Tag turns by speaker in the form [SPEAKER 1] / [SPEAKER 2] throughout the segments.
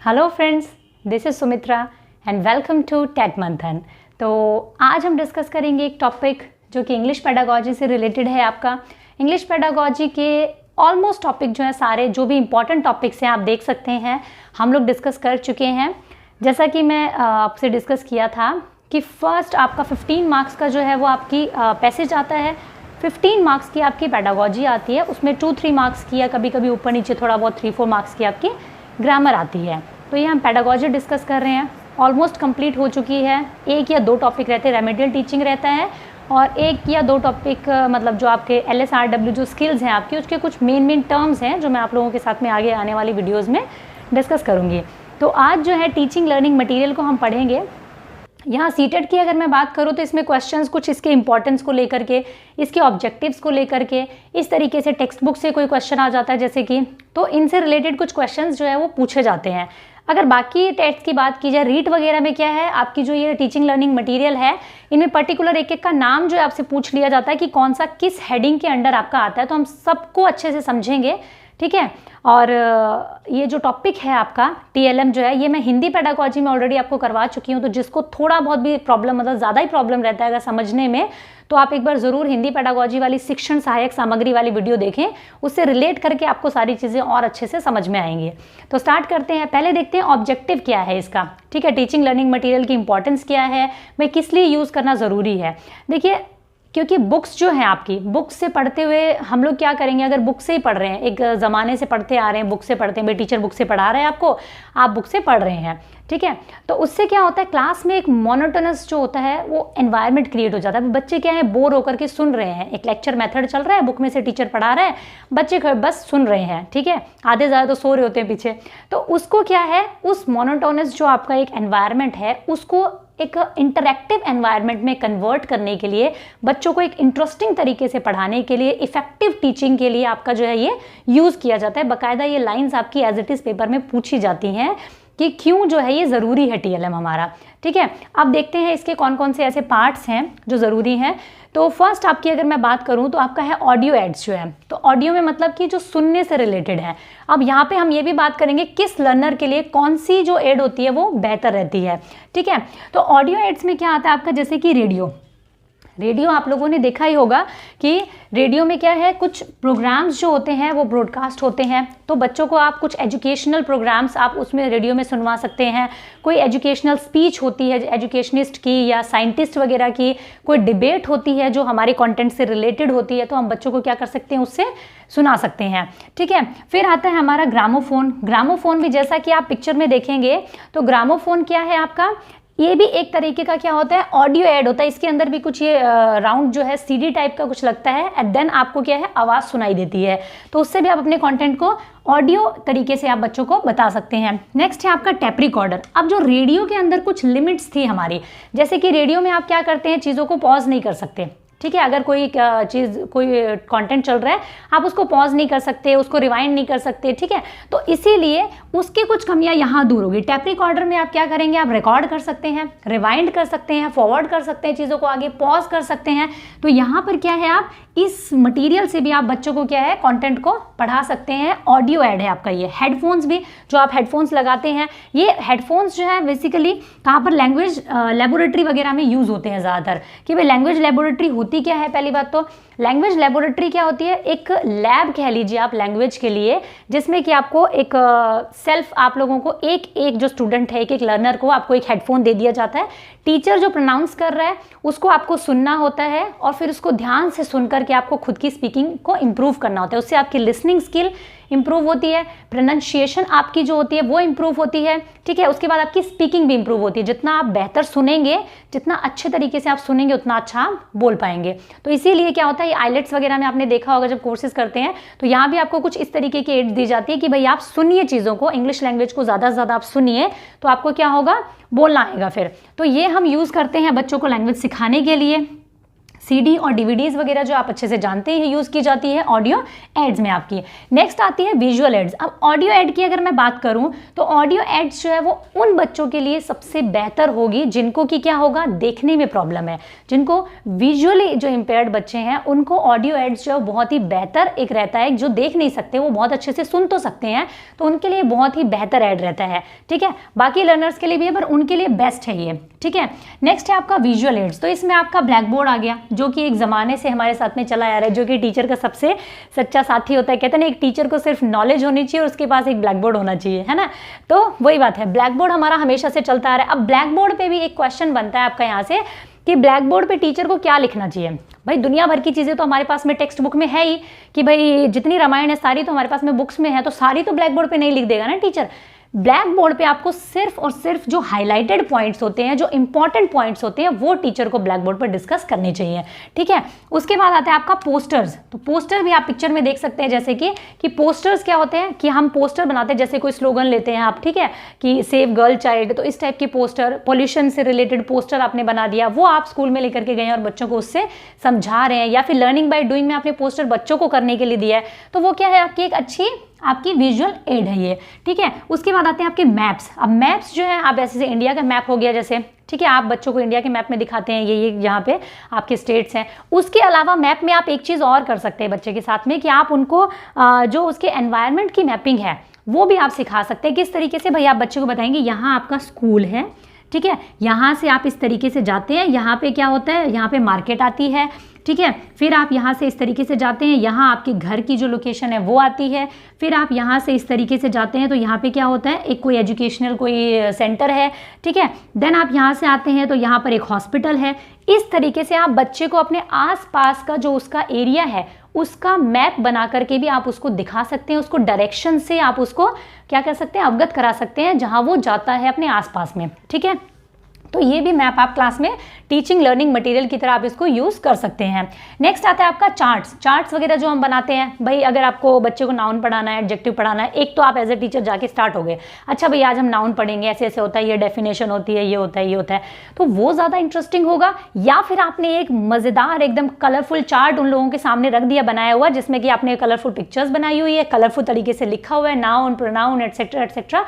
[SPEAKER 1] Hello friends, this is Sumitra and welcome to TET Manthan. तो आज हम डिस्कस करेंगे एक टॉपिक जो कि इंग्लिश पेडागोजी से रिलेटेड है। आपका इंग्लिश पेडागोजी के ऑलमोस्ट टॉपिक जो है सारे जो भी इंपॉर्टेंट टॉपिक्स हैं आप देख सकते हैं हम लोग डिस्कस कर चुके हैं। जैसा कि मैं आपसे डिस्कस किया था कि फर्स्ट आपका 15 मार्क्स का जो है वो आपकी पैसेज आता है, 15 मार्क्स की आपकी पेडागोजी आती है, उसमें 2-3 मार्क्स की या कभी कभी ऊपर नीचे थोड़ा बहुत 3-4 मार्क्स की आपकी ग्रामर आती है। तो ये हम पेडागोजी डिस्कस कर रहे हैं, ऑलमोस्ट कंप्लीट हो चुकी है। एक या दो टॉपिक रहते हैं, रेमेडियल टीचिंग रहता है, और एक या दो टॉपिक मतलब जो आपके LSRW जो स्किल्स हैं आपकी, उसके कुछ मेन टर्म्स हैं जो मैं आप लोगों के साथ में आगे आने वाली वीडियोज़ में डिस्कस करूँगी। तो आज जो है टीचिंग लर्निंग मटीरियल को हम पढ़ेंगे। यहाँ सीटेट की अगर मैं बात करूँ तो इसमें क्वेश्चंस कुछ इसके इंपॉर्टेंस को लेकर के, इसके ऑब्जेक्टिव्स को लेकर के, इस तरीके से टेक्स्ट बुक से कोई क्वेश्चन आ जाता है जैसे कि, तो इनसे रिलेटेड कुछ क्वेश्चंस जो है वो पूछे जाते हैं। अगर बाकी टेस्ट की बात की जाए, रीट वगैरह में क्या है आपकी जो ये टीचिंग लर्निंग मटेरियल है, इनमें पर्टिकुलर एक का नाम जो है आपसे पूछ लिया जाता है कि कौन सा किस हेडिंग के अंडर आपका आता है, तो हम सबको अच्छे से समझेंगे, ठीक है। और ये जो टॉपिक है आपका TLM जो है, ये मैं हिंदी पेडागोजी में ऑलरेडी आपको करवा चुकी हूँ। तो जिसको थोड़ा बहुत भी प्रॉब्लम, मतलब ज़्यादा ही प्रॉब्लम रहता है अगर समझने में, तो आप एक बार ज़रूर हिंदी पेडागोजी वाली शिक्षण सहायक सामग्री वाली वीडियो देखें, उससे रिलेट करके आपको सारी चीज़ें और अच्छे से समझ में आएंगी। तो स्टार्ट करते हैं। पहले देखते हैं ऑब्जेक्टिव क्या है इसका, ठीक है। टीचिंग लर्निंग मटीरियल की इंपॉर्टेंस क्या है, मैं किस लिए यूज़ करना ज़रूरी है। देखिए, क्योंकि बुक्स जो हैं आपकी, बुक्स से पढ़ते हुए हम लोग क्या करेंगे, अगर बुक से ही पढ़ रहे हैं, एक ज़माने से पढ़ते आ रहे हैं, बुक से पढ़ते हैं, भाई टीचर बुक से पढ़ा रहे हैं आपको, आप बुक से पढ़ रहे हैं, ठीक है। तो उससे क्या होता है, क्लास में एक मोनोटोनस जो होता है वो एनवायरनमेंट क्रिएट हो जाता है। बच्चे क्या है, बोर होकर के सुन रहे हैं, एक लेक्चर मेथड चल रहा है, बुक में से टीचर पढ़ा रहा है, बच्चे बस सुन रहे हैं, ठीक है। आधे ज़्यादा तो सो रहे होते हैं पीछे। तो उसको क्या है, उस मोनोटोनस जो आपका एक एनवायरनमेंट है, उसको एक इंटरैक्टिव एनवायरनमेंट में कन्वर्ट करने के लिए, बच्चों को एक इंटरेस्टिंग तरीके से पढ़ाने के लिए, इफेक्टिव टीचिंग के लिए आपका जो है ये यूज़ किया जाता है। बाकायदा ये लाइंस आपकी एज इट इज़ पेपर में पूछी जाती हैं कि क्यों जो है ये ज़रूरी है TLM हमारा, ठीक है। अब देखते हैं इसके कौन कौन से ऐसे पार्ट्स हैं जो ज़रूरी हैं। तो फर्स्ट आपकी अगर मैं बात करूं तो आपका है ऑडियो एड्स जो है। तो ऑडियो में मतलब कि जो सुनने से रिलेटेड है। अब यहाँ पे हम ये भी बात करेंगे किस लर्नर के लिए कौन सी जो एड होती है वो बेहतर रहती है, ठीक है। तो ऑडियो एड्स में क्या आता है आपका, जैसे कि रेडियो आप लोगों ने देखा ही होगा कि रेडियो में क्या है, कुछ प्रोग्राम्स जो होते हैं वो ब्रॉडकास्ट होते हैं। तो बच्चों को आप कुछ एजुकेशनल प्रोग्राम्स आप उसमें रेडियो में सुनवा सकते हैं। कोई एजुकेशनल स्पीच होती है एजुकेशनिस्ट की या साइंटिस्ट वगैरह की, कोई डिबेट होती है जो हमारे कंटेंट से रिलेटेड होती है, तो हम बच्चों को क्या कर सकते हैं, उससे सुना सकते हैं, ठीक है। फिर आता है हमारा ग्रामोफोन भी जैसा कि आप पिक्चर में देखेंगे, तो ग्रामोफोन क्या है आपका, ये भी एक तरीके का क्या होता है, ऑडियो ऐड होता है। इसके अंदर भी कुछ ये राउंड जो है CD टाइप का कुछ लगता है, एंड देन आपको क्या है, आवाज़ सुनाई देती है। तो उससे भी आप अपने कंटेंट को ऑडियो तरीके से आप बच्चों को बता सकते हैं। नेक्स्ट है आपका टेप रिकॉर्डर। अब जो रेडियो के अंदर कुछ लिमिट्स थी हमारी, जैसे कि रेडियो में आप क्या करते हैं, चीज़ों को पॉज नहीं कर सकते, ठीक है। अगर कोई चीज़, कोई कंटेंट चल रहा है, आप उसको पॉज नहीं कर सकते, उसको रिवाइंड नहीं कर सकते, ठीक है। तो इसीलिए उसकी कुछ कमियां यहाँ दूर होगी। टैप रिकॉर्डर में आप क्या करेंगे, आप रिकॉर्ड कर सकते हैं, रिवाइंड कर सकते हैं, फॉरवर्ड कर सकते हैं, चीज़ों को आगे पॉज कर सकते हैं। तो यहाँ पर क्या है, आप इस मटेरियल से भी आप बच्चों को क्या है, कंटेंट को पढ़ा सकते हैं। ऑडियो ऐड है आपका ये। हेडफोन्स भी, जो आप हेडफोन्स लगाते हैं, ये हेडफोन्स जो है बेसिकली कहाँ पर, लैंग्वेज लेबोरेटरी वगैरह में यूज़ होते हैं ज़्यादातर। कि भाई लैंग्वेज लेबोरेटरी होती क्या है, पहली बात तो लैंग्वेज लेबोरेटरी क्या होती है, एक लैब कह लीजिए आप लैंग्वेज के लिए, जिसमें कि आपको एक सेल्फ, आप लोगों को एक जो स्टूडेंट है, एक लर्नर को आपको एक हेडफोन दे दिया जाता है। टीचर जो प्रोनाउंस कर रहा है उसको आपको सुनना होता है, और फिर उसको ध्यान से सुन करके आपको खुद की स्पीकिंग को इम्प्रूव करना होता है। उससे आपकी लिसनिंग स्किल इंप्रूव होती है, प्रोनाउंसिएशन आपकी जो होती है वो इंप्रूव होती है, ठीक है। उसके बाद आपकी स्पीकिंग भी इंप्रूव होती है। जितना आप बेहतर सुनेंगे, जितना अच्छे तरीके से आप सुनेंगे, उतना अच्छा आप बोल पाएंगे। तो इसीलिए क्या होता है, ये आइलेट्स वगैरह में आपने देखा होगा जब कोर्सेज करते हैं, तो यहाँ भी आपको कुछ इस तरीके की एड्स दी जाती है कि भाई आप सुनिए चीज़ों को, इंग्लिश लैंग्वेज को ज़्यादा से ज़्यादा आप सुनिए, तो आपको क्या होगा, बोलना आएगा फिर। तो ये हम यूज़ करते हैं बच्चों को लैंग्वेज सिखाने के लिए। CD और DVDs वगैरह जो आप अच्छे से जानते हैं यूज़ की जाती है ऑडियो एड्स में आपकी। नेक्स्ट आती है विजुअल एड्स। अब ऑडियो एड की अगर मैं बात करूं तो ऑडियो एड्स जो है वो उन बच्चों के लिए सबसे बेहतर होगी जिनको कि क्या होगा, देखने में प्रॉब्लम है, जिनको विजुअली जो इम्पेयर्ड बच्चे हैं उनको ऑडियो एड्स जो है बहुत ही बेहतर एक रहता है। जो देख नहीं सकते वो बहुत अच्छे से सुन तो सकते हैं, तो उनके लिए बहुत ही बेहतर ऐड रहता है। ठीक है, बाकी लर्नर्स के लिए भी है पर उनके लिए बेस्ट है ये। ठीक है, नेक्स्ट है आपका विजुअल एड्स। तो इसमें आपका ब्लैक बोर्ड आ गया जो कि एक ज़माने से हमारे साथ में चला आ रहा है, जो कि टीचर का सबसे सच्चा साथी होता है। कहते हैं ना, एक टीचर को सिर्फ नॉलेज होनी चाहिए और उसके पास एक ब्लैक बोर्ड होना चाहिए, है ना। तो वही बात है, ब्लैक बोर्ड हमारा हमेशा से चलता आ रहा है। अब ब्लैक बोर्ड पे भी एक क्वेश्चन बनता है आपका यहाँ से कि ब्लैक बोर्ड पे टीचर को क्या लिखना चाहिए। भाई दुनिया भर की चीज़ें तो हमारे पास में टेक्स्ट बुक में है ही, कि भाई जितनी रामायण है सारी तो हमारे पास में बुक्स में है, तो सारी तो ब्लैक बोर्ड पे नहीं लिख देगा ना टीचर। ब्लैक बोर्ड पे आपको सिर्फ और सिर्फ जो हाईलाइटेड पॉइंट्स होते हैं, जो इंपॉर्टेंट पॉइंट्स होते हैं, वो टीचर को ब्लैक बोर्ड पर डिस्कस करने चाहिए। ठीक है, उसके बाद आता है आपका पोस्टर्स। तो पोस्टर भी आप पिक्चर में देख सकते हैं, जैसे कि पोस्टर्स क्या होते हैं कि हम पोस्टर बनाते हैं, जैसे कोई स्लोगन लेते हैं आप, ठीक है, कि सेव गर्ल चाइल्ड, तो इस टाइप की पोस्टर, पॉल्यूशन से रिलेटेड पोस्टर आपने बना दिया, वो आप स्कूल में लेकर के गए और बच्चों को उससे समझा रहे हैं, या फिर लर्निंग बाय डूइंग में आपने पोस्टर बच्चों को करने के लिए दिया है, तो वो क्या है, आपकी एक अच्छी आपकी विजुअल एड है ये। ठीक है, उसके बाद आते हैं आपके मैप्स। अब मैप्स जो है, आप ऐसे से इंडिया का मैप हो गया जैसे, ठीक है, आप बच्चों को इंडिया के मैप में दिखाते हैं, ये यहाँ पे आपके स्टेट्स हैं। उसके अलावा मैप में आप एक चीज़ और कर सकते हैं बच्चे के साथ में, कि आप उनको जो उसके एनवायरनमेंट की मैपिंग है वो भी आप सिखा सकते हैं। किस तरीके से, भाई आप बच्चे को बताएंगे यहाँ आपका स्कूल है, ठीक है, यहाँ से आप इस तरीके से जाते हैं, यहाँ पे क्या होता है, यहाँ पे मार्केट आती है, ठीक है, फिर आप यहाँ से इस तरीके से जाते हैं, यहाँ आपके घर की जो लोकेशन है वो आती है, फिर आप यहाँ से इस तरीके से जाते हैं तो यहाँ पे क्या होता है, एक कोई एजुकेशनल कोई सेंटर है, ठीक है, देन आप यहाँ से आते हैं तो यहाँ पर एक हॉस्पिटल है। इस तरीके से आप बच्चे को अपने आसपास का जो उसका एरिया है उसका मैप बना करके भी आप उसको दिखा सकते हैं, उसको डायरेक्शन से आप उसको क्या कर सकते हैं, अवगत करा सकते हैं जहाँ वो जाता है अपने आसपास में। ठीक है, तो ये भी मैप आप क्लास में टीचिंग लर्निंग मटेरियल की तरह आप इसको यूज़ कर सकते हैं। नेक्स्ट आता है आपका चार्ट्स वगैरह जो हम बनाते हैं। भाई अगर आपको बच्चे को नाउन पढ़ाना है, एडजेक्टिव पढ़ाना है, एक तो आप एज ए टीचर जाके स्टार्ट हो गए, अच्छा भाई आज हम नाउन पढ़ेंगे, ऐसे ऐसे होता है, ये डेफिनेशन होती है, ये होता है, ये होता है, तो वो ज़्यादा इंटरेस्टिंग होगा। या फिर आपने एक मज़ेदार एकदम कलरफुल चार्ट उन लोगों के सामने रख दिया बनाया हुआ, जिसमें कि आपने कलरफुल पिक्चर्स बनाई हुई है, कलरफुल तरीके से लिखा हुआ है, नाउन प्रोनाउन एटसेट्रा एटसेट्रा।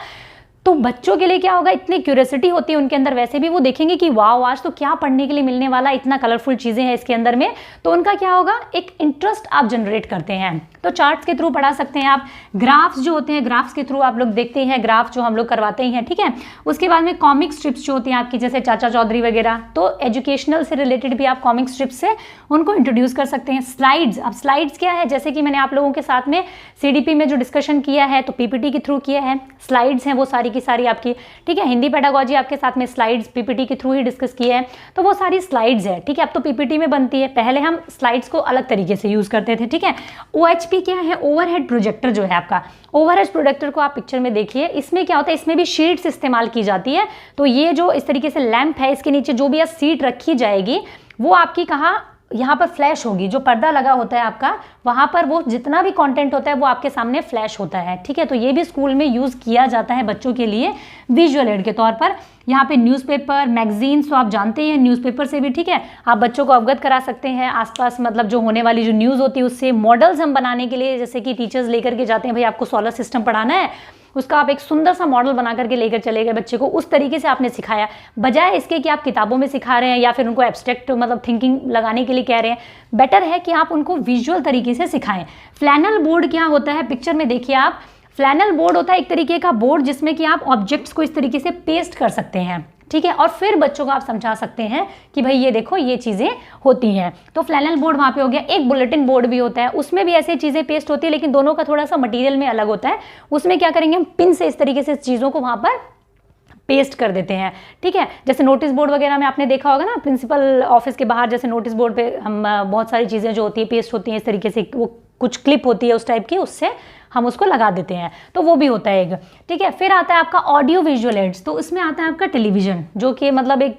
[SPEAKER 1] तो बच्चों के लिए क्या होगा, इतनी क्यूरियोसिटी होती है उनके अंदर, वैसे भी वो देखेंगे कि वाह आज तो क्या पढ़ने के लिए मिलने वाला, इतना कलरफुल चीज़ें हैं इसके अंदर में, तो उनका क्या होगा, एक इंटरेस्ट आप जनरेट करते हैं। तो चार्ट्स के थ्रू पढ़ा सकते हैं आप। ग्राफ्स जो होते हैं, ग्राफ्स के थ्रू आप लोग देखते हैं, ग्राफ जो हम लोग करवाते ही हैं। ठीक है, उसके बाद में कॉमिक स्ट्रिप्स जो होती हैं आपकी, जैसे चाचा चौधरी वगैरह, तो एजुकेशनल से रिलेटेड भी आप कॉमिक स्ट्रिप्स से उनको इंट्रोड्यूस कर सकते हैं। स्लाइड्स, अब स्लाइड्स क्या है, जैसे कि मैंने आप लोगों के साथ में CDP में जो डिस्कशन किया है तो PPT के थ्रू किया है, स्लाइड्स हैं वो सारी की सारी आपकी। ठीक है, हिंदी पेडागोजी आपके साथ में स्लाइड्स PPT के थ्रू ही डिस्कस किया है, तो वो सारी स्लाइड्स है। ठीक है, अब तो PPT में बनती है, पहले हम स्लाइड्स को अलग तरीके से यूज़ करते थे। ठीक है, OHP क्या है, ओवरहेड प्रोजेक्टर जो है आपका, ओवरहेड प्रोजेक्टर को आप पिक्चर में देखिए, इसमें क्या होता है, इसमें भी शीट्स इस्तेमाल की जाती है। तो ये जो इस तरीके से लैंप है, इसके नीचे जो भी सीट रखी जाएगी वो आपकी कहाँ, यहाँ पर फ्लैश होगी, जो पर्दा लगा होता है आपका वहाँ पर वो जितना भी कंटेंट होता है वो आपके सामने फ्लैश होता है। ठीक है, तो ये भी स्कूल में यूज़ किया जाता है बच्चों के लिए विजुअल एड के तौर पर। यहाँ पे न्यूज़पेपर मैगजीन्स तो आप जानते हैं, न्यूज़पेपर से भी ठीक है आप बच्चों को अवगत करा सकते हैं आसपास, मतलब जो होने वाली जो न्यूज़ होती है उससे। मॉडल्स हम बनाने के लिए, जैसे कि टीचर्स लेकर के जाते हैं, भाई आपको सोलर सिस्टम पढ़ाना है, उसका आप एक सुंदर सा मॉडल बना करके लेकर चले गए बच्चे को, उस तरीके से आपने सिखाया, बजाय इसके कि आप किताबों में सिखा रहे हैं या फिर उनको एब्स्ट्रैक्ट मतलब थिंकिंग लगाने के लिए कह रहे हैं। बेटर है कि आप उनको विजुअल तरीके से सिखाएं। फ्लैनल बोर्ड क्या होता है, पिक्चर में देखिए आप, फ्लैनल बोर्ड होता है एक तरीके का बोर्ड जिसमें कि आप ऑब्जेक्ट्स को इस तरीके से पेस्ट कर सकते हैं। ठीक है, और फिर बच्चों को आप समझा सकते हैं कि भाई ये देखो ये चीज़ें होती हैं। तो फ्लैनल बोर्ड वहाँ पे हो गया। एक बुलेटिन बोर्ड भी होता है, उसमें भी ऐसे चीज़ें पेस्ट होती है, लेकिन दोनों का थोड़ा सा मटेरियल में अलग होता है। उसमें क्या करेंगे, हम पिन से इस तरीके से चीज़ों को वहाँ पर पेस्ट कर देते हैं। ठीक है, जैसे नोटिस बोर्ड वगैरह में आपने देखा होगा ना, प्रिंसिपल ऑफिस के बाहर जैसे नोटिस बोर्ड पे हम बहुत सारी चीज़ें जो होती है पेस्ट होती हैं इस तरीके से, वो कुछ क्लिप होती है उस टाइप की, उससे हम उसको लगा देते हैं, तो वो भी होता है एक। ठीक है, फिर आता है आपका ऑडियो विजुअल एड्स, तो इसमें आता है आपका टेलीविज़न, जो कि मतलब एक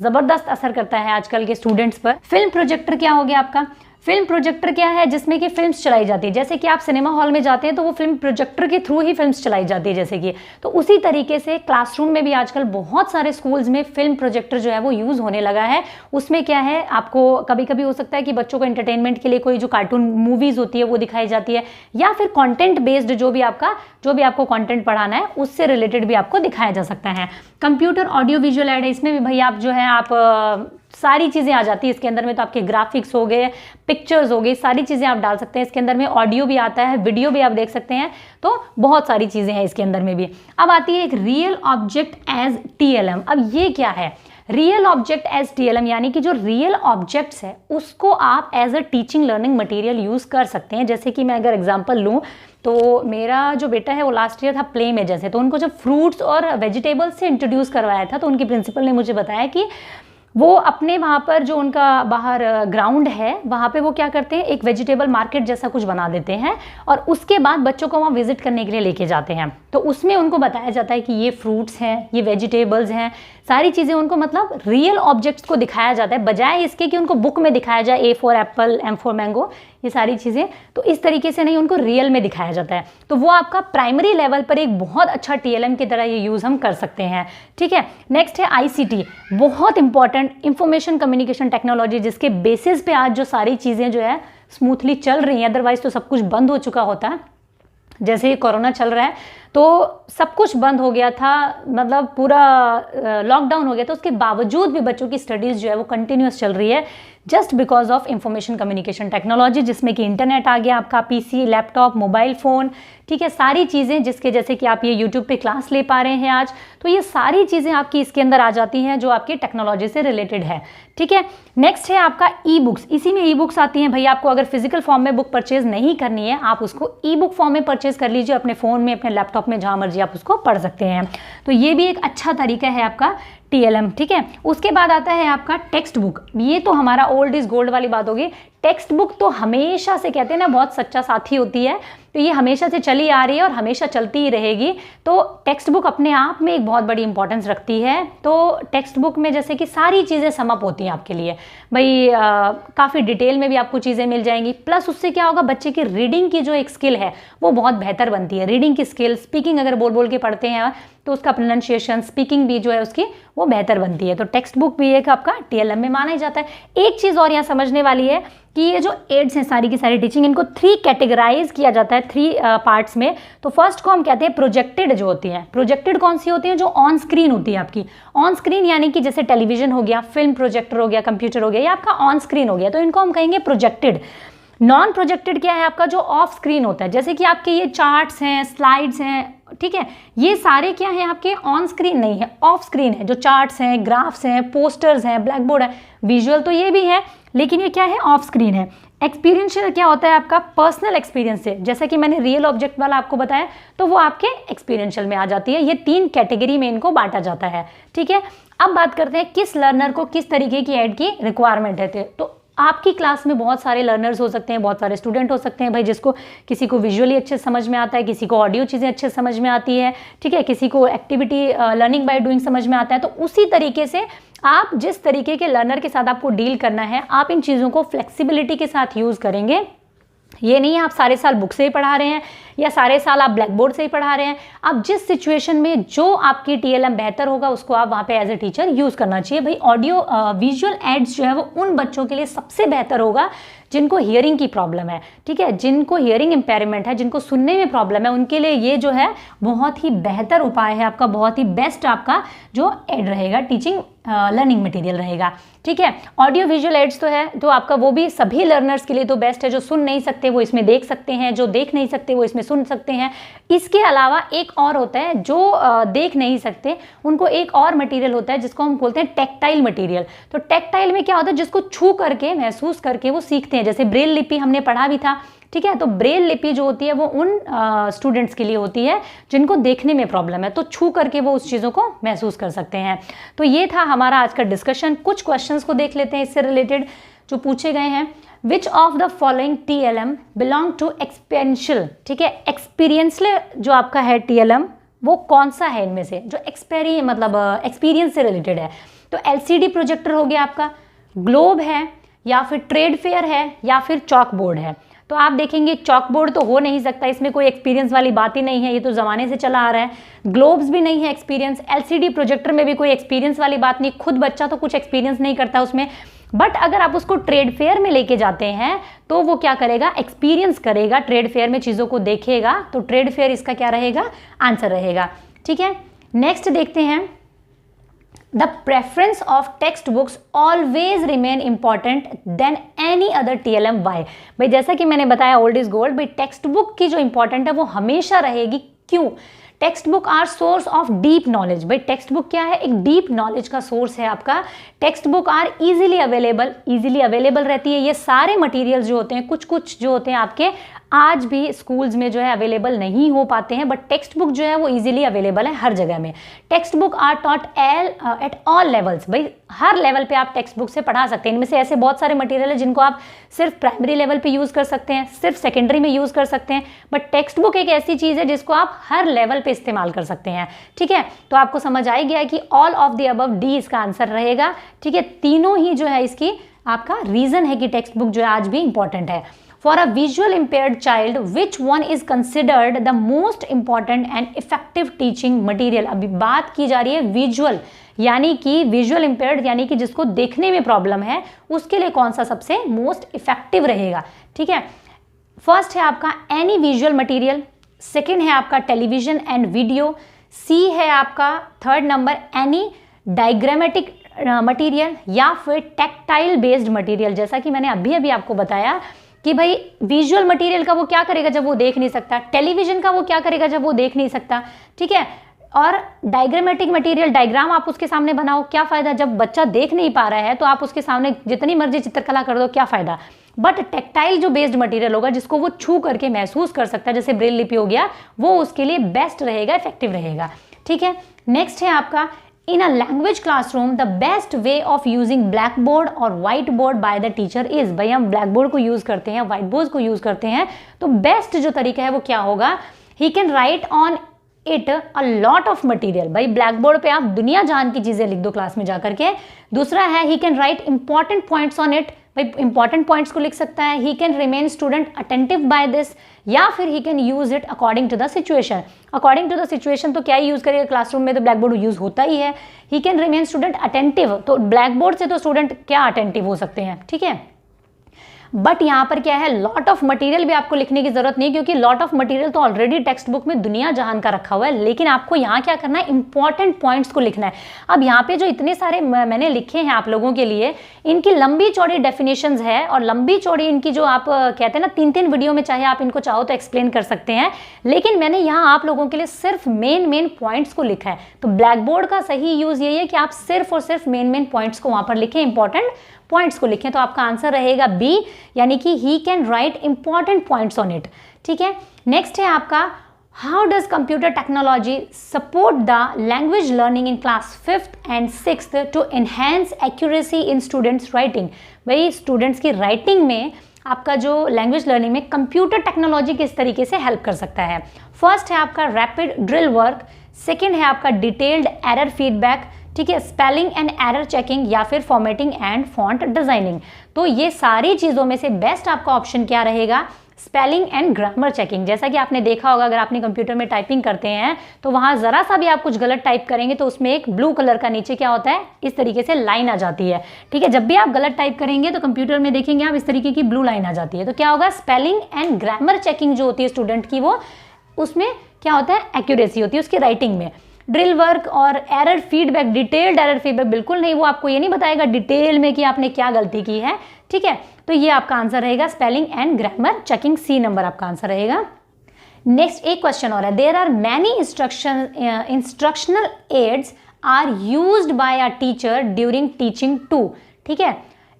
[SPEAKER 1] ज़बरदस्त असर करता है आजकल के स्टूडेंट्स पर। फिल्म प्रोजेक्टर क्या हो गया आपका, फिल्म प्रोजेक्टर क्या है, जिसमें कि फिल्म्स चलाई जाती है, जैसे कि आप सिनेमा हॉल में जाते हैं तो वो फिल्म प्रोजेक्टर के थ्रू ही फिल्म्स चलाई जाती है जैसे कि, तो उसी तरीके से क्लासरूम में भी आजकल बहुत सारे स्कूल्स में फिल्म प्रोजेक्टर जो है वो यूज़ होने लगा है। उसमें क्या है, आपको कभी कभी हो सकता है कि बच्चों को एंटरटेनमेंट के लिए कोई जो कार्टून मूवीज़ होती है वो दिखाई जाती है, या फिर कंटेंट बेस्ड जो भी आपको कंटेंट पढ़ाना है उससे रिलेटेड भी आपको दिखाया जा सकता है। कंप्यूटर ऑडियो विजुअल ऐड है, इसमें भी भाई आप जो है आप सारी चीज़ें आ जाती है इसके अंदर में, तो आपके ग्राफिक्स हो गए, पिक्चर्स हो गई, सारी चीज़ें आप डाल सकते हैं इसके अंदर में। ऑडियो भी आता है, वीडियो भी आप देख सकते हैं, तो बहुत सारी चीज़ें हैं इसके अंदर में भी। अब आती है एक रियल ऑब्जेक्ट एज TLM। अब ये क्या है, रियल ऑब्जेक्ट एज TLM, यानी कि जो रियल ऑब्जेक्ट्स है उसको आप as a teaching learning material use कर सकते हैं। जैसे कि मैं अगर एग्जांपल लूँ तो मेरा जो बेटा है वो लास्ट ईयर था प्ले में, जैसे तो उनको जब फ्रूट्स और वेजिटेबल्स से इंट्रोड्यूस करवाया था तो उनकी प्रिंसिपल ने मुझे बताया कि वो अपने वहाँ पर जो उनका बाहर ग्राउंड है वहाँ पे वो क्या करते हैं, एक वेजिटेबल मार्केट जैसा कुछ बना देते हैं और उसके बाद बच्चों को वहाँ विजिट करने के लिए लेके जाते हैं। तो उसमें उनको बताया जाता है कि ये फ्रूट्स हैं, ये वेजिटेबल्स हैं, सारी चीज़ें उनको मतलब रियल ऑब्जेक्ट्स को दिखाया जाता है, बजाय इसके कि उनको बुक में दिखाया जाए A for Apple, M for mango, ये सारी चीज़ें, तो इस तरीके से नहीं, उनको रियल में दिखाया जाता है। तो वो आपका प्राइमरी लेवल पर एक बहुत अच्छा TLM की तरह ये यूज़ हम कर सकते हैं। ठीक है, नेक्स्ट है ICT, बहुत इंपॉर्टेंट इंफॉर्मेशन कम्युनिकेशन टेक्नोलॉजी, जिसके बेसिस पे आज जो सारी चीज़ें जो है स्मूथली चल रही हैं, अदरवाइज तो सब कुछ बंद हो चुका होता है। जैसे कोरोना चल रहा है तो सब कुछ बंद हो गया था, मतलब पूरा लॉकडाउन हो गया, तो उसके बावजूद भी बच्चों की स्टडीज़ जो है वो कंटिन्यूस चल रही है, just because of information communication technology, जिसमें कि इंटरनेट आ गया, आपका PC, लैपटॉप, मोबाइल फ़ोन, ठीक है, सारी चीज़ें, जिसके जैसे कि आप ये यूट्यूब पे क्लास ले पा रहे हैं आज, तो ये सारी चीज़ें आपकी इसके अंदर आ जाती हैं जो आपकी टेक्नोलॉजी से रिलेटेड है। ठीक है, नेक्स्ट है आपका E-बुक्स। इसी में E-बुक्स आती हैं भाई, आपको अगर फिजिकल फॉर्म में बुक परचेज नहीं करनी है, आप उसको E-बुक फॉर्म में परचेज कर लीजिए, अपने फ़ोन में, अपने लैपटॉप में, जहाँ मर्जी आप उसको पढ़ सकते हैं। तो ये भी एक अच्छा तरीका है आपका TLM। ठीक है, उसके बाद आता है आपका टेक्स्ट बुक। ये तो हमारा ओल्ड इज गोल्ड वाली बात होगी। टेक्स्ट बुक तो हमेशा से कहते हैं ना, बहुत सच्चा साथी होती है, तो ये हमेशा से चली आ रही है और हमेशा चलती ही रहेगी। तो टेक्स्ट बुक अपने आप में एक बहुत बड़ी इंपॉर्टेंस रखती है। तो टेक्स्ट बुक में जैसे कि सारी चीज़ें समअप होती हैं आपके लिए भाई, काफ़ी डिटेल में भी आपको चीज़ें मिल जाएंगी। प्लस उससे क्या होगा, बच्चे की रीडिंग की जो एक स्किल है वो बहुत बेहतर बनती है। रीडिंग की स्किल, स्पीकिंग अगर बोल बोल के पढ़ते हैं तो उसका प्रोनाउंसिएशन, स्पीकिंग भी जो है उसकी वो बेहतर बनती है। तो टेक्स्ट बुक भी एक आपका TLM में माना जाता है। एक चीज़ और यहाँ समझने वाली है कि ये जो एड्स हैं सारी की सारी टीचिंग, इनको 3 कैटेगराइज किया जाता है, 3 पार्ट्स में। तो फर्स्ट को हम कहते हैं प्रोजेक्टेड जो होती हैं। प्रोजेक्टेड कौन सी होती है, जो ऑन स्क्रीन होती है आपकी। ऑन स्क्रीन यानी कि जैसे टेलीविजन हो गया, फिल्म प्रोजेक्टर हो गया, कंप्यूटर हो गया, या आपका ऑन स्क्रीन हो गया, तो इनको हम कहेंगे प्रोजेक्टेड। नॉन प्रोजेक्टेड क्या है आपका, जो ऑफ स्क्रीन होता है, जैसे कि आपके ये चार्ट्स हैं, स्लाइड्स हैं, ठीक है, ये सारे क्या हैं आपके ऑन स्क्रीन नहीं है, ऑफ स्क्रीन है। जो चार्ट्स हैं, ग्राफ्स हैं, पोस्टर्स हैं, ब्लैक बोर्ड है, विजुअल तो ये भी है, लेकिन ये क्या है, ऑफ स्क्रीन है। एक्सपीरियंशियल क्या होता है आपका, पर्सनल एक्सपीरियंस से, जैसा कि मैंने रियल ऑब्जेक्ट वाला आपको बताया, तो वो आपके एक्सपीरियंशियल में आ जाती है। ये 3 कैटेगरी में इनको बांटा जाता है। ठीक है, अब बात करते हैं किस लर्नर को किस तरीके की ऐड की रिक्वायरमेंट है। तो आपकी क्लास में बहुत सारे लर्नर्स हो सकते हैं, बहुत सारे स्टूडेंट हो सकते हैं भाई, जिसको किसी को विजुअली अच्छे समझ में आता है, किसी को ऑडियो चीज़ें अच्छे समझ में आती है, ठीक है, किसी को एक्टिविटी लर्निंग बाय डूइंग समझ में आता है। तो उसी तरीके से आप जिस तरीके के लर्नर के साथ आपको डील करना है, आप इन चीज़ों को फ्लेक्सिबिलिटी के साथ यूज़ करेंगे। ये नहीं है आप सारे साल बुक से ही पढ़ा रहे हैं या सारे साल आप ब्लैक बोर्ड से ही पढ़ा रहे हैं। आप जिस सिचुएशन में जो आपकी TLM बेहतर होगा उसको आप वहाँ पे एज ए टीचर यूज़ करना चाहिए। भाई ऑडियो विजुअल एड्स जो है वो उन बच्चों के लिए सबसे बेहतर होगा जिनको हियरिंग की प्रॉब्लम है, ठीक है, जिनको हियरिंग इम्पेयरमेंट है, जिनको सुनने में प्रॉब्लम है, उनके लिए ये जो है बहुत ही बेहतर उपाय है आपका, बहुत ही बेस्ट आपका जो एड रहेगा, टीचिंग लर्निंग मटेरियल रहेगा। ठीक है, ऑडियो विजुअल एड्स तो है, तो आपका वो भी सभी लर्नर्स के लिए तो बेस्ट है। जो सुन नहीं सकते वो इसमें देख सकते हैं, जो देख नहीं सकते वो इसमें सुन सकते हैं। इसके अलावा एक और होता है, जो देख नहीं सकते उनको एक और मटेरियल होता है जिसको हम बोलते हैं टेक्टाइल मटेरियल। तो टेक्टाइल में क्या होता है, जिसको छू करके महसूस करके वो सीखते हैं। जैसे ब्रेल लिपि हमने पढ़ा भी था, ठीक है, तो ब्रेल लिपि जो होती है वो उन स्टूडेंट्स के लिए होती है जिनको देखने में प्रॉब्लम है, तो छू करके वो उस चीज़ों को महसूस कर सकते हैं। तो ये था हमारा आज का डिस्कशन। कुछ क्वेश्चंस को देख लेते हैं इससे रिलेटेड जो पूछे गए हैं। Which of the following TLM belong to experiential, ठीक है, एक्सपीरियंशियल जो आपका है TLM वो कौन सा है इनमें से, जो एक्सपीरियंस से रिलेटेड है। तो LCD प्रोजेक्टर हो गया आपका, ग्लोब है, या फिर ट्रेड फेयर है या फिर चॉक बोर्ड है। तो आप देखेंगे चॉक बोर्ड तो हो नहीं सकता, इसमें कोई एक्सपीरियंस वाली बात ही नहीं है, ये तो ज़माने से चला आ रहा है। ग्लोब्स भी नहीं है एक्सपीरियंस, एलसीडी प्रोजेक्टर में भी कोई एक्सपीरियंस वाली बात नहीं, खुद बच्चा तो कुछ एक्सपीरियंस नहीं करता उसमें। बट अगर आप उसको ट्रेड फेयर में लेके जाते हैं तो वो क्या करेगा, एक्सपीरियंस करेगा, ट्रेड फेयर में चीज़ों को देखेगा। तो ट्रेड फेयर इसका क्या रहेगा, आंसर रहेगा। ठीक है, नेक्स्ट देखते हैं। The preference of textbooks always remain important than any other TLM. Why? भाई जैसा कि मैंने बताया ओल्ड इज गोल्ड, भाई टेक्स्ट बुक की जो इंपॉर्टेंट है वो हमेशा रहेगी। क्यों? Text book are source of deep knowledge. भाई टेक्स्ट बुक क्या है, एक डीप नॉलेज का सोर्स है आपका। Text book are easily available रहती है। ये सारे मटेरियल्स जो होते हैं, कुछ जो होते हैं आपके आज भी स्कूल्स में जो है अवेलेबल नहीं हो पाते हैं, बट टेक्स्ट बुक जो है वो इजीली अवेलेबल है हर जगह में। Text book are taught at all levels. भाई हर लेवल पे आप टेक्स्ट बुक से पढ़ा सकते हैं। इनमें से ऐसे बहुत सारे मटेरियल है जिनको आप सिर्फ प्राइमरी लेवल पे यूज़ कर सकते हैं, सिर्फ सेकेंडरी में यूज़ कर सकते हैं, बट टेक्स्ट बुक एक ऐसी चीज़ है जिसको आप हर लेवल पे इस्तेमाल कर सकते हैं। ठीक है, तो आपको समझ आ ही गया कि all of the above, D इसका आंसर रहेगा। ठीक है, तीनों ही जो है इसकी आपका रीज़न है कि टेक्स्ट बुक जो है आज भी इंपॉर्टेंट है। For a visual impaired child, which one is considered the most important and effective teaching material? अभी बात की जा रही है विजुअल, यानी कि विजुअल इम्पेयर्ड यानी कि जिसको देखने में प्रॉब्लम है, उसके लिए कौन सा सबसे मोस्ट इफेक्टिव रहेगा। ठीक है, फर्स्ट है आपका एनी विजुअल मटेरियल, सेकेंड है आपका टेलीविजन एंड वीडियो, सी है आपका third number any diagrammatic material, या फिर टेक्टाइल बेस्ड मटेरियल। जैसा कि मैंने अभी आपको बताया कि भाई विजुअल मटेरियल का वो क्या करेगा जब वो देख नहीं सकता, टेलीविजन का वो क्या करेगा जब वो देख नहीं सकता। ठीक है, और डायग्रामेटिक मटेरियल, डायग्राम आप उसके सामने बनाओ, क्या फ़ायदा, जब बच्चा देख नहीं पा रहा है तो आप उसके सामने जितनी मर्जी चित्रकला कर दो, क्या फ़ायदा। बट टेक्टाइल जो बेस्ड मटेरियल होगा, जिसको वो छू करके महसूस कर सकता है, जैसे ब्रेल लिपि हो गया, वो उसके लिए बेस्ट रहेगा, इफेक्टिव रहेगा। ठीक है, नेक्स्ट है आपका In a language classroom, the best way of using blackboard और whiteboard by the teacher is। भाई हम blackboard को यूज़ करते हैं, whiteboard को यूज़ करते हैं, तो बेस्ट जो तरीका है वो क्या होगा, he can write on it a lot of material। भाई ब्लैकबोर्ड पे आप दुनिया जान की चीज़ें लिख दो क्लास में जाकर के। दूसरा है he can write important points on it। भाई इंपॉर्टेंट पॉइंट्स को लिख सकता है। He can remain student attentive by this, या फिर he can use it according to the situation. According to the situation तो क्या ही यूज करेगा, क्लासरूम में तो ब्लैक बोर्ड यूज होता ही है। He can remain student attentive, तो ब्लैक बोर्ड से तो स्टूडेंट क्या अटेंटिव हो सकते हैं। ठीक है, बट यहाँ पर क्या है, लॉट ऑफ मटेरियल भी आपको लिखने की जरूरत नहीं, क्योंकि लॉट ऑफ मटेरियल तो ऑलरेडी टेक्स्ट बुक में दुनिया जहान का रखा हुआ है। लेकिन आपको यहाँ क्या करना है, इंपॉर्टेंट पॉइंट्स को लिखना है। अब यहाँ पे जो इतने सारे मैंने लिखे हैं आप लोगों के लिए, इनकी लंबी चौड़ी डेफिनेशंस है, और लंबी चौड़ी इनकी जो आप कहते हैं ना 3-3 वीडियो में चाहे आप इनको चाहो तो एक्सप्लेन कर सकते हैं, लेकिन मैंने यहाँ आप लोगों के लिए सिर्फ मेन पॉइंट्स को लिखा है। तो ब्लैक बोर्ड का सही यूज यही है कि आप सिर्फ और सिर्फ मेन पॉइंट्स को वहाँ पर लिखें, इंपॉर्टेंट पॉइंट्स को लिखें। तो आपका आंसर रहेगा बी, यानी कि he can write important points on it. ठीक है, नेक्स्ट है आपका how does computer technology support the language learning in class 5th and 6th to enhance accuracy in students writing. भाई स्टूडेंट्स की राइटिंग में आपका जो लैंग्वेज लर्निंग में कंप्यूटर टेक्नोलॉजी किस तरीके से हेल्प कर सकता है। फर्स्ट है आपका रैपिड ड्रिल वर्क, सेकेंड है आपका डिटेल्ड एरर फीडबैक, ठीक है, स्पेलिंग एंड एरर चेकिंग, या फिर फॉर्मेटिंग एंड फॉन्ट डिजाइनिंग। तो ये सारी चीज़ों में से बेस्ट आपका ऑप्शन क्या रहेगा, स्पेलिंग एंड ग्रामर चेकिंग। जैसा कि आपने देखा होगा, अगर आपने कंप्यूटर में टाइपिंग करते हैं तो वहाँ ज़रा सा भी आप कुछ गलत टाइप करेंगे तो उसमें एक ब्लू कलर का नीचे क्या होता है, इस तरीके से लाइन आ जाती है। ठीक है, जब भी आप गलत टाइप करेंगे तो कंप्यूटर में देखेंगे आप इस तरीके की ब्लू लाइन आ जाती है। तो क्या होगा, स्पेलिंग एंड ग्रामर चेकिंग जो होती है स्टूडेंट की, वो उसमें क्या होता है, एक्यूरेसी होती है उसकी राइटिंग में। ड्रिल वर्क और error feedback, detailed error feedback बिल्कुल नहीं, वो आपको ये नहीं बताएगा डिटेल में कि आपने क्या गलती की है। ठीक है, तो ये आपका आंसर रहेगा spelling and grammar checking, C number आपका आंसर रहेगा। नेक्स्ट एक क्वेश्चन और है, there are many instructional aids are used by a teacher during teaching to. ठीक है,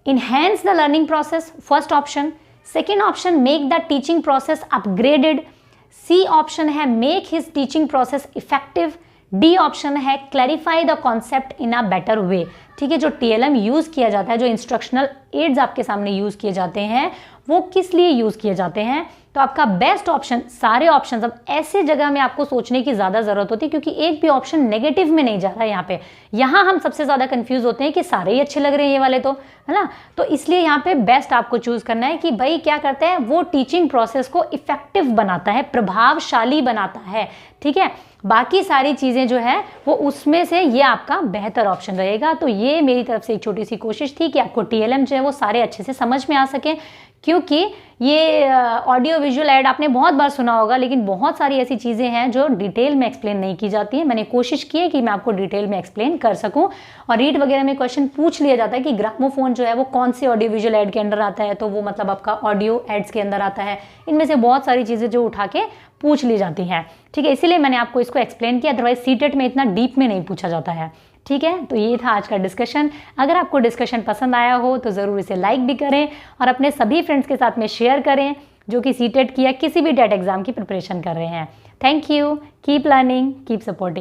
[SPEAKER 1] enhance the learning process, first option. Second option, make the teaching process upgraded. C option है make his teaching process effective. D option है clarify the concept in a better way. ठीक है, जो TLM use किया जाता है, जो instructional ads आपके सामने यूज किए जाते हैं, वो किस लिए यूज किए जाते हैं। तो तो आपका बेस्ट ऑप्शन, सारे ऑप्शन, अब ऐसे जगह में आपको सोचने की ज़्यादा ज़रूरत होती है क्योंकि एक भी ऑप्शन नेगेटिव में नहीं जा रहा है यहाँ पे। यहाँ हम सबसे ज़्यादा कंफ्यूज होते हैं कि सारे ही अच्छे लग रहे हैं ये वाले तो, है ना। तो इसलिए यहाँ पे बेस्ट आपको चूज़ करना है कि भाई क्या करते हैं, वो टीचिंग प्रोसेस को इफेक्टिव बनाता है, प्रभावशाली बनाता है, ठीक है। बाकी सारी चीज़ें जो है वो उसमें से ये आपका बेहतर ऑप्शन रहेगा। तो ये मेरी तरफ से एक छोटी सी कोशिश थी कि आपको TLM जो है वो सारे अच्छे से समझ में आ सके, क्योंकि ये ऑडियो विजुअल ऐड आपने बहुत बार सुना होगा, लेकिन बहुत सारी ऐसी चीज़ें हैं जो डिटेल में एक्सप्लेन नहीं की जाती हैं। मैंने कोशिश की है कि मैं आपको डिटेल में एक्सप्लेन कर सकूं। और रीड वगैरह में क्वेश्चन पूछ लिया जाता है कि ग्रामोफोन जो है वो कौन से ऑडियो विजुअल ऐड के अंदर आता है, तो वो मतलब आपका ऑडियो एड्स के अंदर आता है। इनमें से बहुत सारी चीज़ें जो उठा के पूछ ली जाती हैं, ठीक है, इसीलिए मैंने आपको इसको एक्सप्लेन किया। अदरवाइज सीटेट में इतना डीप में नहीं पूछा जाता है, ठीक है। तो ये था आज का डिस्कशन। अगर आपको डिस्कशन पसंद आया हो तो ज़रूर इसे लाइक भी करें और अपने सभी फ्रेंड्स के साथ में शेयर करें जो कि सीटेट की या किसी भी टेट एग्जाम की प्रिपरेशन कर रहे हैं। Thank you, keep learning, keep supporting.